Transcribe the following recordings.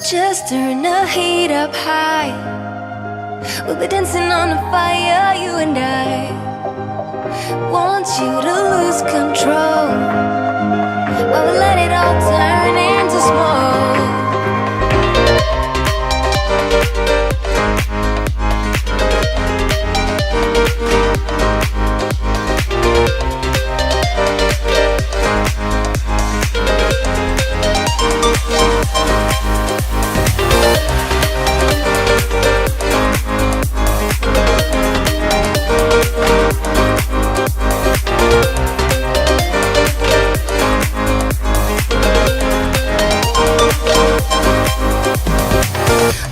Just turn the heat up high. We'll be dancing on the fire, you and I. Want you to lose control while we let it all turn into smoke.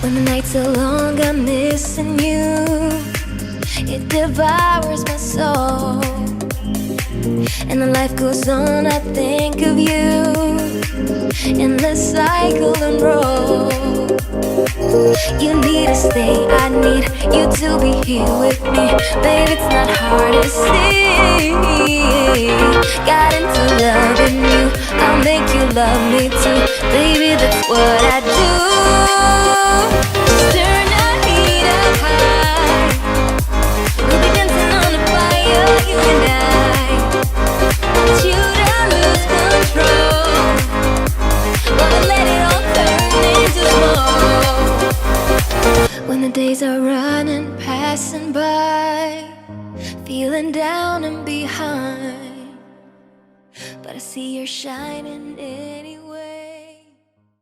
When the nights are long, I'm missing you. It devours my soul. And the life goes on, I think of you. Endless cycle and roll. You need to stay, I need you to be here with me. Babe, it's not hard to see. Got into loving you, I'll make you love me too. Baby, that's what I do. Turn the heat up high. We'll be dancing on the fire, you and I. Want you to lose control while we let it all turn into smoke. When the days are running, passing by, feeling down and behind, but I see you're shining anyway.